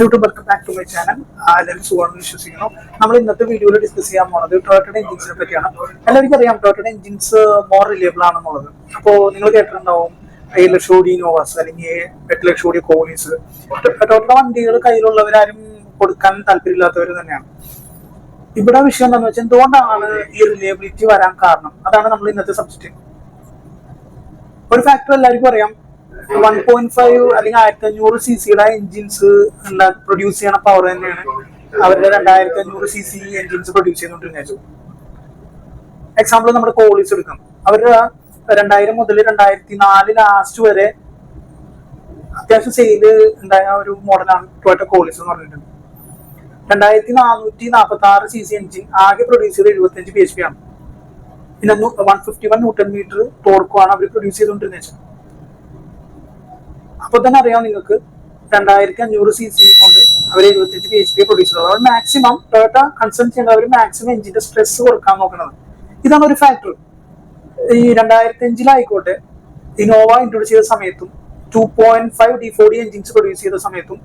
Welcome back to my channel. എല്ലാവരും സുഖമാണെന്ന് വിശ്വസിക്കുന്നു. നമ്മൾ ഇന്നത്തെ വീഡിയോയിൽ ഡിസ്കസ് ചെയ്യാൻ പോകുന്നത് ടൊയോട്ടയുടെ എഞ്ചിൻസിനെ പറ്റിയാണ്. എല്ലാവർക്കും അറിയാം ടൊയോട്ടയുടെ എഞ്ചിൻസ് മോർ റിലയബിൾ ആണെന്നുള്ളത്. അപ്പോൾ നിങ്ങൾ കേട്ടിട്ടുണ്ടാവും 7 ലക്ഷം കോടി ഇന്നോവാസ് അല്ലെങ്കിൽ 8 ലക്ഷം കോടി കോളീസ്. ടൊയോട്ട വണ്ടികൾ കയ്യിലുള്ളവരാരും കൊടുക്കാൻ താല്പര്യമില്ലാത്തവർ തന്നെയാണ്. ഇവിടെ വിഷയം എന്താണെന്ന് വെച്ചാൽ എന്തുകൊണ്ടാണ് ഈ റിലയബിലിറ്റി വരാൻ കാരണം, അതാണ് നമ്മൾ ഇന്നത്തെ സബ്ജക്റ്റ്. ഒരു ഫാക്ടർ എല്ലാവർക്കും അറിയാം, 1.5 അല്ലെങ്കിൽ 1500 cc എഞ്ചിൻസ് പ്രൊഡ്യൂസ് ചെയ്യണ പവർ തന്നെയാണ് അവരുടെ 2500 cc എഞ്ചിൻസ് പ്രൊഡ്യൂസ് ചെയ്തുകൊണ്ടിരുന്നത്. എക്സാമ്പിൾ നമ്മുടെ കോളീസ് എടുക്കാം. അവരുടെ 2000 മുതൽ 2004 ലാസ്റ്റ് വരെ അത്യാവശ്യം സെയില് ഉണ്ടായ ഒരു മോഡലാണ് ടൊയോട്ട കോളീസ് എന്ന് പറഞ്ഞിട്ടുണ്ട്. 2446 cc എഞ്ചിൻ ആകെ പ്രൊഡ്യൂസ് ചെയ്ത് 75 bhp ആണ്. പിന്നെ 151 ന്യൂട്ടൺ മീറ്റർ ടോർക്കുമാണ് അവർ പ്രൊഡ്യൂസ് ചെയ്തുകൊണ്ടിരുന്നത്. അപ്പൊ തന്നെ അറിയാം നിങ്ങൾക്ക് 2500 cc കൊണ്ട് അവർ 75 bhp പ്രൊഡ്യൂസ് ചെയ്തത്. അവർ മാക്സിമം ടൊയോട്ട കൺസേൺ ചെയ്യുന്നത് അവർ മാക്സിമം എഞ്ചിന്റെ സ്ട്രെസ് കൊടുക്കാൻ നോക്കുന്നത്. ഇതാണ് ഒരു ഫാക്ടർ. ഈ 2005 ഇന്നോവ ഇൻട്രൊഡ്യൂസ് ചെയ്ത സമയത്തും 2.5 D40 എഞ്ചിൻസ് പ്രൊഡ്യൂസ് ചെയ്ത സമയത്തും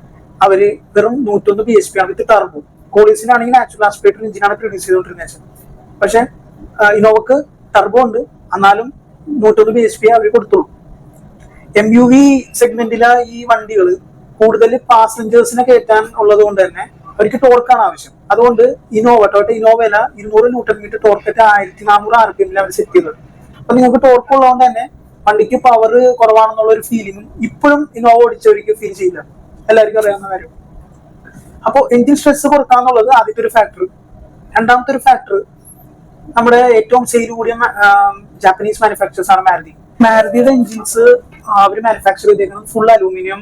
അവര് വെറും 101 bhp ആണ് വിത്ത് ടർബോ. കോളീസിനാണെങ്കിൽ നാച്ചുറൽ ആസ്പിറേറ്റർ എഞ്ചിനാണ് പ്രൊഡ്യൂസ് ചെയ്തുകൊണ്ടിരുന്നത്. പക്ഷെ ഇന്നോവക്ക് ടർബോ ഉണ്ട്, എന്നാലും 101 bhp അവർ കൊടുത്തുള്ളൂ. MUV സെഗ്മെന്റിലെ ഈ വണ്ടികൾ കൂടുതൽ പാസഞ്ചേഴ്സിനെ കയറ്റാൻ ഉള്ളത് കൊണ്ട് തന്നെ അവർക്ക് ടോർക്കാണ് ആവശ്യം. അതുകൊണ്ട് ടൊയോട്ട ഇന്നോവയില 200 ന്യൂട്ടൺ മീറ്റർ ടോർക്കറ്റ് 1400 RPM അവർ സെറ്റ് ചെയ്തത്. അപ്പൊ നിങ്ങൾക്ക് ടോർക്ക് ഉള്ളതുകൊണ്ട് തന്നെ വണ്ടിക്ക് പവർ കുറവാണെന്നുള്ള ഒരു ഫീലിംഗും ഇപ്പോഴും ഇന്നോവ ഓടിച്ചവർക്ക് ഫീൽ ചെയ്യില്ല, എല്ലാവർക്കും അറിയാവുന്ന കാര്യം. അപ്പോൾ എഞ്ചിൻ സ്ട്രെസ് കൊടുക്കാന്നുള്ളത് ആദ്യത്തെ ഒരു ഫാക്ടർ. രണ്ടാമത്തെ ഒരു ഫാക്ടർ, നമ്മുടെ ഏറ്റവും സെയിൽ കൂടിയ ജാപ്പനീസ് മാനുഫാക്ചേഴ്സ് ആണ് മാരുതിയുടെ എഞ്ചിൻസ് അവർ മാനുഫാക്ചർ ചെയ്തേക്കുന്നത് ഫുൾ അലൂമിനിയം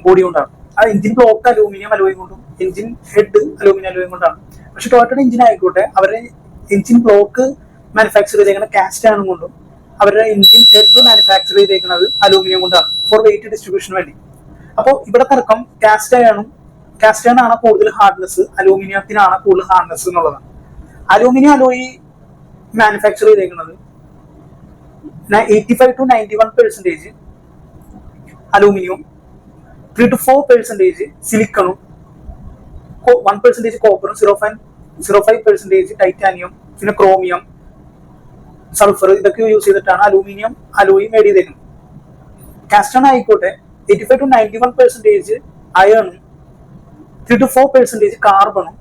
ബോഡി കൊണ്ടാണ്. ആ എഞ്ചിൻ ബ്ലോക്ക് അലൂമിനിയം അലോയും കൊണ്ടും എഞ്ചിൻ ഹെഡ് അലൂമിനിയം അലോയും കൊണ്ടാണ്. പക്ഷെ ടൊയോട്ടയുടെ എഞ്ചിൻ ആയിക്കോട്ടെ, അവരുടെ എഞ്ചിൻ ബ്ലോക്ക് മാനുഫാക്ചർ ചെയ്തേക്കുന്ന കാസ്റ്റ് ആണ് കൊണ്ടും അവരുടെ എഞ്ചിൻ ഹെഡ് മാനുഫാക്ചർ ചെയ്തേക്കുന്നത് അലൂമിനിയം കൊണ്ടാണ് ഫോർ വെയിറ്റ് ഡിസ്ട്രിബ്യൂഷന് വേണ്ടി. അപ്പോൾ ഇവിടെ തർക്കം കാസ്റ്റ് അയൺ ആണ് കൂടുതൽ ഹാർഡ്നെസ്, അലൂമിനിയത്തിനാണ് കൂടുതൽ ഹാർഡ്നെസ് എന്നുള്ളതാണ്. അലൂമിനിയം അലോയി മാനുഫാക്ചർ ചെയ്തേക്കുന്നത് 85 to 91% അലൂമിനിയം, 3 to 4% സിലിക്കണും, 1% കോപ്പറും, 0.05% ടൈറ്റാനിയം, പിന്നെ ക്രോമിയം, സൾഫർ, ഇതൊക്കെ യൂസ് ചെയ്തിട്ടാണ് അലൂമിനിയം അലോയി മേഡ് ചെയ്തേക്കുന്നത്. കാസ്റ്റൺ ആയിക്കോട്ടെ 85 to 91% അയണും 3 to 4% കാർബണും,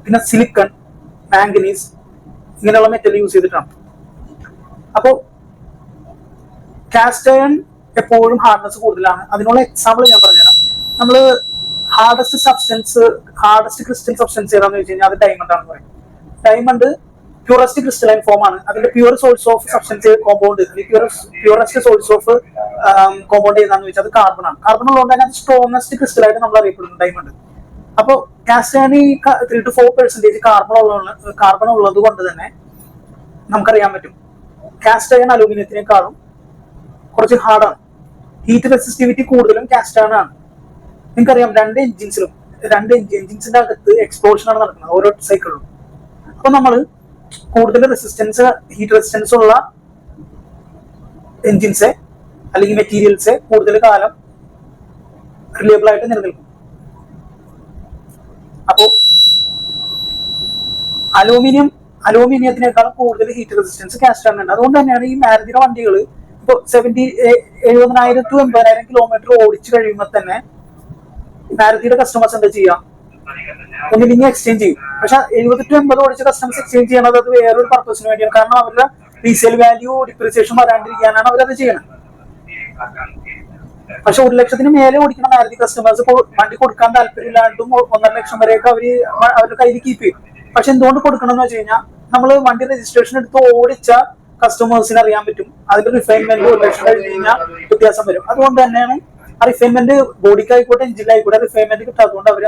പിന്നെ സിലിക്കൺ, മാംഗനീസ്, ഇങ്ങനെയുള്ള മെറ്റൽ യൂസ് ചെയ്തിട്ടാണ്. അപ്പോ കാസ്റ്റ് അയൺ എപ്പോഴും ഹാർഡ്നെസ് കൂടുതലാണ്. അതിനുള്ള എക്സാമ്പിൾ ഞാൻ പറഞ്ഞുതരാം. നമ്മള് ഹാർഡസ്റ്റ് ക്രിസ്റ്റൽ സബ്സ്റ്റൻസ് ഏതാണെന്ന് വെച്ച് കഴിഞ്ഞാൽ അത് ഡയമണ്ട് ആണെന്ന് പറയും. ഡയമണ്ട് പ്യൂറസ്റ്റ് ക്രിസ്റ്റലൈൻ ഫോം ആണ്. അതിന്റെ pure source of substance compound, purest source of compound ഏതാണെന്ന് വെച്ചാൽ അത് കാർബൺ ആണ്. കാർബൺ ഉള്ളതുകൊണ്ട് തന്നെ അത് സ്ട്രോങ്സ്റ്റ് ക്രിസ്റ്റൽ ആയിട്ട് നമ്മൾ അറിയപ്പെടുന്നു ഡയമണ്ട്. അപ്പോ കാസ്റ്റ് അയൺ 3 to 4% കാർബൺ ഉള്ളത് കൊണ്ട് തന്നെ നമുക്കറിയാൻ പറ്റും കാസ്റ്റ് അയൺ അലൂമിനിയത്തിനേക്കാളും കുറച്ച് ഹാർഡാണ്. ഹീറ്റ് റെസിസ്റ്റിവിറ്റി കൂടുതലും കാസ്റ്റ് അയൺ ആണ്. നിങ്ങൾക്കറിയാം രണ്ട് എഞ്ചിൻസിന്റെ അകത്ത് എക്സ്പ്ലോഷൻ ആണ് നടക്കുന്നത് ഓരോ സൈക്കിളിലും. അപ്പൊ നമ്മൾ കൂടുതൽ ഹീറ്റ് റെസിസ്റ്റൻസ് ഉള്ള എഞ്ചിൻസ് അല്ലെങ്കിൽ മെറ്റീരിയൽസ് കൂടുതൽ കാലം റിലയബിൾ ആയിട്ട് നിലനിൽക്കും. അപ്പോ അലൂമിനിയത്തിനേക്കാളും കൂടുതൽ ഹീറ്റ് റെസിസ്റ്റൻസ് കാസ്റ്റ് അയൺ ഉണ്ട്. അതുകൊണ്ട് തന്നെയാണ് ഈ മാരുതിയുടെ വണ്ടികൾ ഇപ്പൊ 70,000 to 80,000 കിലോമീറ്റർ ഓടിച്ചു കഴിയുമ്പോൾ തന്നെ മാരുതിയുടെ കസ്റ്റമേഴ്സ് എന്താ ചെയ്യാം, ഒന്നില്ലെങ്കിൽ എക്സ്ചേഞ്ച് ചെയ്യും. പക്ഷെ 70 to 80 ഓടിച്ച കസ്റ്റമേഴ്സ് എക്സ്ചേഞ്ച് ചെയ്യണത് അത് വേറൊരു പർപ്പസിന് വേണ്ടിയാണ്. കാരണം അവരുടെ റീസെയിൽ വാല്യൂ ഡിപ്രീസിയേഷൻ വരാണ്ടിരിക്കാനാണ് അവരത് ചെയ്യണത്. പക്ഷെ 1 ലക്ഷത്തിന് മേലെ ഓടിക്കുന്ന മാരുതി കസ്റ്റമേഴ്സ് വണ്ടി കൊടുക്കാൻ താല്പര്യമില്ലാണ്ടും 1.5 ലക്ഷം വരെയൊക്കെ അവരുടെ കയ്യിൽ കീപ്പ് ചെയ്യും. പക്ഷെ എന്തുകൊണ്ട് കൊടുക്കണം എന്ന് വെച്ച് കഴിഞ്ഞാൽ നമ്മൾ വണ്ടി രജിസ്ട്രേഷൻ എടുത്ത് ഓടിച്ച കസ്റ്റമേഴ്സിന് അറിയാൻ പറ്റും അതിന്റെ റിഫൈൻമെന്റ് 1 ലക്ഷം കഴിഞ്ഞ് കഴിഞ്ഞാൽ വ്യത്യാസം വരും. അതുകൊണ്ട് തന്നെയാണ് ആ റിഫൈൻമെന്റ് ബോഡിക്കായിക്കോട്ടെ എഞ്ചിനായിക്കോട്ടെ റിഫൈൻമെന്റ് കിട്ടാത്തതുകൊണ്ട് അവർ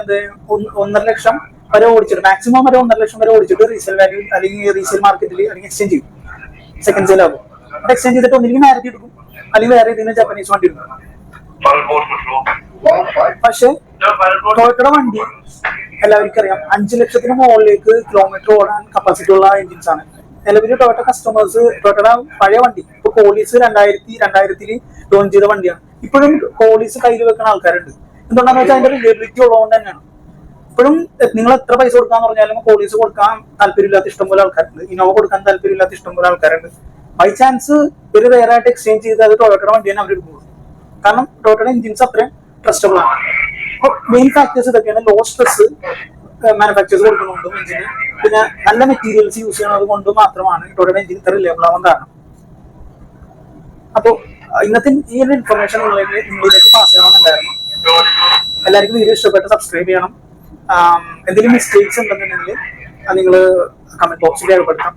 1.5 ലക്ഷം വരെ ഓടിച്ചിട്ട് മാക്സിമം വരെ 1.5 ലക്ഷം വരെ ഓടിച്ചിട്ട് റീസെയിൽ വാല്യൂ അല്ലെങ്കിൽ റീസെയിൽ മാർക്കറ്റിൽ അല്ലെങ്കിൽ എക്സ്ചേഞ്ച് ചെയ്യും. സെക്കൻഡ് സെയിൽ ആകും. എക്സ്ചേഞ്ച് ചെയ്തിട്ട് ഒന്നില്ലെങ്കിൽ മാരുതി എടുക്കും അല്ലെങ്കിൽ വേറെ ഏതെങ്കിലും ജാപ്പനീസ് വണ്ടി എടുക്കും. പക്ഷെ ടൊയോട്ടയുടെ വണ്ടി എല്ലാവർക്കും അറിയാം 5 ലക്ഷത്തിന് മുകളിലേക്ക് കിലോമീറ്റർ ഓടാൻ കപ്പാസിറ്റി ഉള്ള എഞ്ചിൻസ് ആണ്. നിലവിൽ ടൊയോട്ട കസ്റ്റമേഴ്സ് ടൊയോട്ടയുടെ പഴയ വണ്ടി ഇപ്പൊ കോളീസ് 2000 ലോഞ്ച് ചെയ്ത വണ്ടിയാണ്. ഇപ്പോഴും കോളീസ് കയ്യിൽ വെക്കുന്ന ആൾക്കാരുണ്ട്. എന്തുകൊണ്ടാന്ന് വെച്ചാൽ അതിന്റെ റിലയബിലിറ്റി ഉള്ളതുകൊണ്ട് തന്നെയാണ്. ഇപ്പോഴും നിങ്ങൾ എത്ര പൈസ കൊടുക്കാന്ന് പറഞ്ഞാലും പോലീസ് കൊടുക്കാൻ താല്പര്യമില്ലാത്ത ഇഷ്ടംപോലെ ആൾക്കാരുണ്ട്, ഇന്നോവ കൊടുക്കാൻ താല്പര്യമില്ലാത്ത ഇഷ്ടംപോലെ ആൾക്കാരുണ്ട്. ബൈ ചാൻസ് ഒരു വേറെ ആയിട്ട് എക്സ്ചേഞ്ച് ചെയ്ത് അത് ടൊയോട്ടയുടെ വണ്ടി തന്നെ അവർ എടുക്കുള്ളൂ. കാരണം ടൊയോട്ടയുടെ എഞ്ചിൻസ് അത്രയും ട്രസ്റ്റബിൾ ആണ്. അപ്പോൾ മെയിൻ ഫാക്ടേഴ്സ് ഇതൊക്കെയാണ്. ലോ സ്ട്രെസ് മാനുഫാക്ചേഴ്സ് കൊടുക്കുന്നതുകൊണ്ടും എഞ്ചിന്, പിന്നെ നല്ല മെറ്റീരിയൽസ് യൂസ് ചെയ്യുന്നത് കൊണ്ട് മാത്രമാണ് ടൊയോട്ടയുടെ എഞ്ചിൻ ഇത്ര റിലയബിൾ ആവാൻ കാരണം. അപ്പോൾ ഇന്നത്തെ ഈ ഒരു ഇൻഫർമേഷൻ നിങ്ങളിലേക്ക് പാസ് ചെയ്യണമെന്നുണ്ടായിരുന്നു. എല്ലാവർക്കും വീഡിയോ ഇഷ്ടപ്പെട്ട് സബ്സ്ക്രൈബ് ചെയ്യണം. എന്തെങ്കിലും മിസ്റ്റേക്സ് ഉണ്ടെന്നുണ്ടെങ്കിൽ നിങ്ങൾ കമന്റ് ബോക്സിൽ രേഖപ്പെടുത്താം.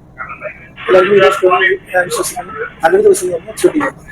എല്ലാവർക്കും വീഡിയോ ഇഷ്ടമായി വിശ്വസിക്കുന്നു. നല്ലൊരു ദിവസം